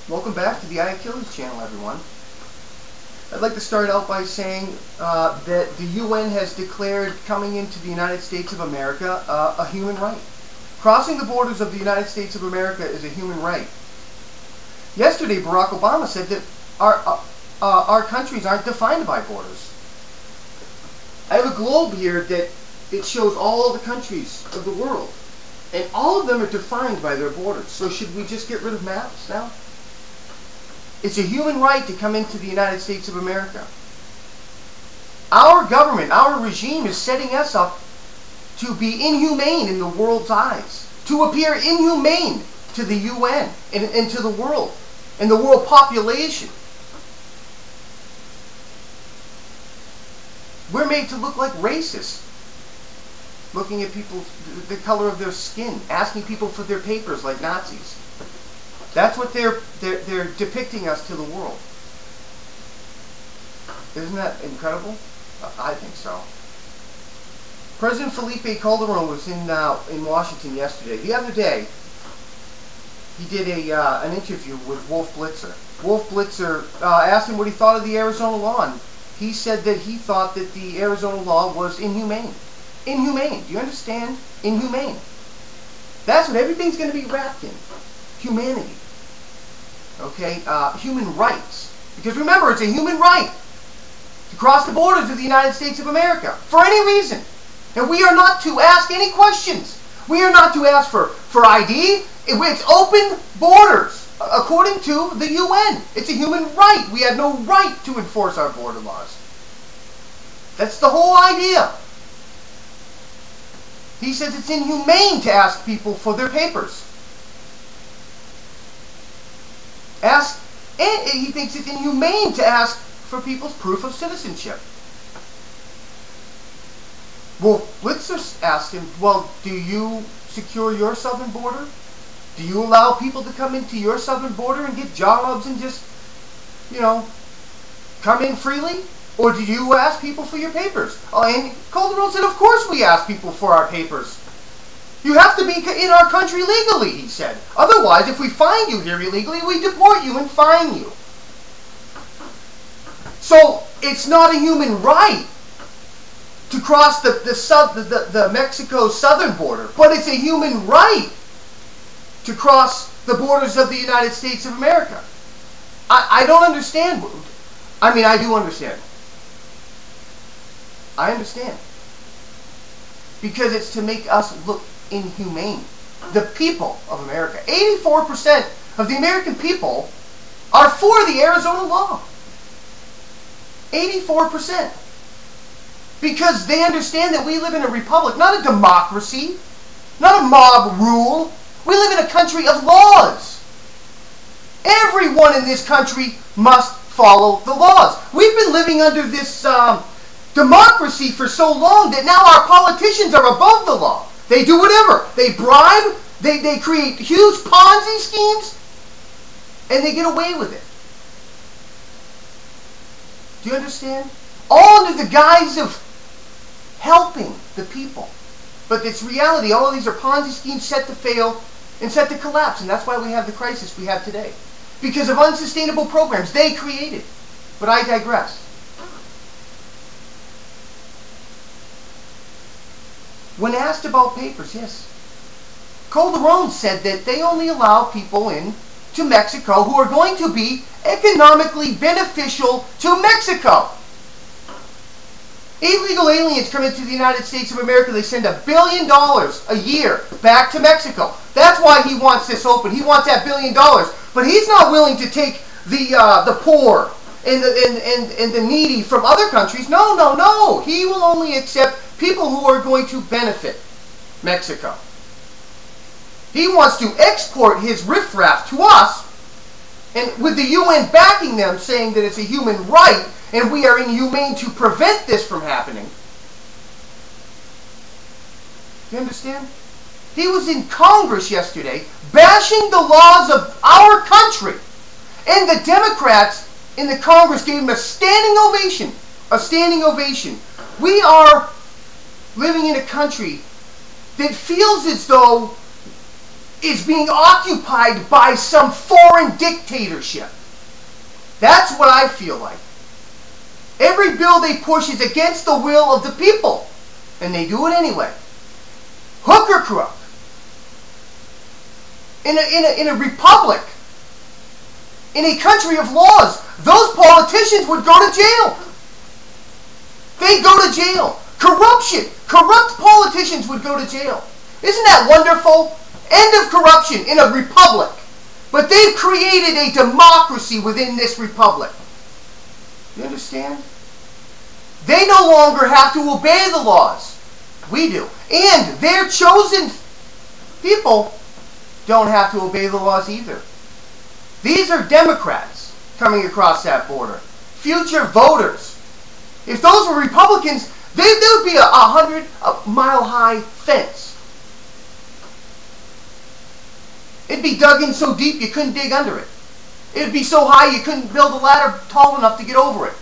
Welcome back to the iAchilles channel, everyone. I'd like to start out by saying that the UN has declared coming into the United States of America a human right. Crossing the borders of the United States of America is a human right. Yesterday, Barack Obama said that our countries aren't defined by borders. I have a globe here that it shows all the countries of the world, and all of them are defined by their borders. So should we just get rid of maps now? It's a human right to come into the United States of America. Our government, our regime is setting us up to be inhumane in the world's eyes, to appear inhumane to the UN and to the world, and the world population. We're made to look like racists, looking at people, the color of their skin, asking people for their papers like Nazis. That's what they're depicting us to the world. Isn't that incredible? I think so. President Felipe Calderon was in Washington yesterday. The other day, he did an interview with Wolf Blitzer. Wolf Blitzer asked him what he thought of the Arizona law, and he said that he thought that the Arizona law was inhumane. Inhumane. Do you understand? Inhumane. That's what everything's going to be wrapped in. Humanity. Okay? Human rights. Because remember, it's a human right to cross the borders of the United States of America for any reason. And we are not to ask any questions. We are not to ask for ID. It's open borders according to the UN. It's a human right. We have no right to enforce our border laws. That's the whole idea. He says it's inhumane to ask people for their papers. And he thinks it's inhumane to ask for people's proof of citizenship. Well, Blitzer asked him, well, do you secure your southern border? Do you allow people to come into your southern border and get jobs and just, come in freely? Or do you ask people for your papers? And Calderon said, of course we ask people for our papers. You have to be in our country legally, he said. Otherwise, if we find you here illegally, we deport you and fine you. So, it's not a human right to cross the Mexico southern border, but it's a human right to cross the borders of the United States of America. I don't understand. I mean, I do understand. I understand. Because it's to make us look inhumane. The people of America, 84% of the American people are for the Arizona law. 84%. Because they understand that we live in a republic, not a democracy, not a mob rule. We live in a country of laws. Everyone in this country must follow the laws. We've been living under this democracy for so long that now our politicians are above the law. They do whatever. They bribe, they create huge Ponzi schemes, and they get away with it. Do you understand? All under the guise of helping the people. But it's reality. All of these are Ponzi schemes set to fail and set to collapse. And that's why we have the crisis we have today. Because of unsustainable programs they created. But I digress. When asked about papers, yes. Calderon said that they only allow people in to Mexico who are going to be economically beneficial to Mexico. Illegal aliens come into the United States of America, they send $1 billion a year back to Mexico. That's why he wants this open. He wants that $1 billion. But he's not willing to take the poor and the needy from other countries. No, no, no. He will only accept people who are going to benefit Mexico. He wants to export his riffraff to us, and with the UN backing them, saying that it's a human right, and we are inhumane to prevent this from happening. You understand? He was in Congress yesterday, bashing the laws of our country, and the Democrats in the Congress gave him a standing ovation. A standing ovation. We are living in a country that feels as though is being occupied by some foreign dictatorship. That's what I feel like. Every bill they push is against the will of the people, and they do it anyway. Hook or crook. In a republic, in a country of laws, those politicians would go to jail. They go to jail. Corruption. Corrupt politicians would go to jail. Isn't that wonderful? End of corruption in a republic. But they've created a democracy within this republic. You understand? They no longer have to obey the laws. We do. And their chosen people don't have to obey the laws either. These are Democrats coming across that border. Future voters. If those were Republicans, there would be a 100-mile-high fence. It'd be dug in so deep you couldn't dig under it. It'd be so high you couldn't build a ladder tall enough to get over it.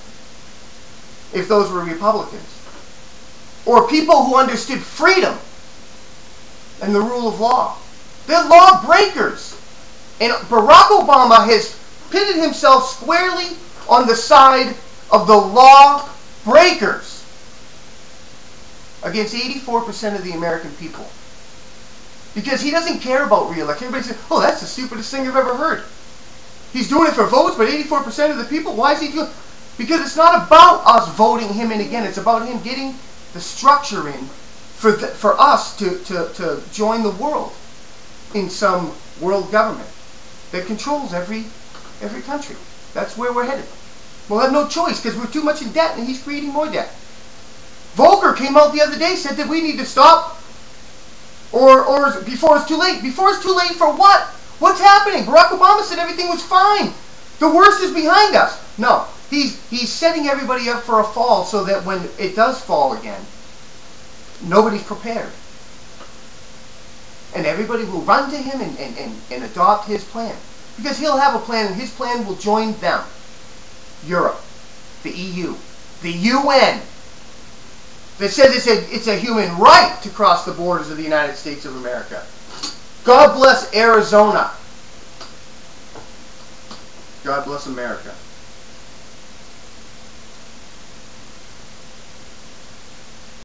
If those were Republicans. Or people who understood freedom and the rule of law. They're lawbreakers. And Barack Obama has pitted himself squarely on the side of the lawbreakers against 84% of the American people. Because he doesn't care about re-election. Everybody says, oh, that's the stupidest thing I've ever heard. He's doing it for votes, but 84% of the people, why is he doing it? Because it's not about us voting him in again. It's about him getting the structure in for us to join the world in some world government that controls every country. That's where we're headed. We'll have no choice because we're too much in debt and he's creating more debt. Volcker came out the other day, said that we need to stop or before it's too late. Before it's too late for what? What's happening? Barack Obama said everything was fine. The worst is behind us. No. He's setting everybody up for a fall so that when it does fall again, nobody's prepared. And everybody will run to him and adopt his plan. Because he'll have a plan, and his plan will join them. Europe, the EU, the UN, that says it's a human right to cross the borders of the United States of America. God bless Arizona. God bless America.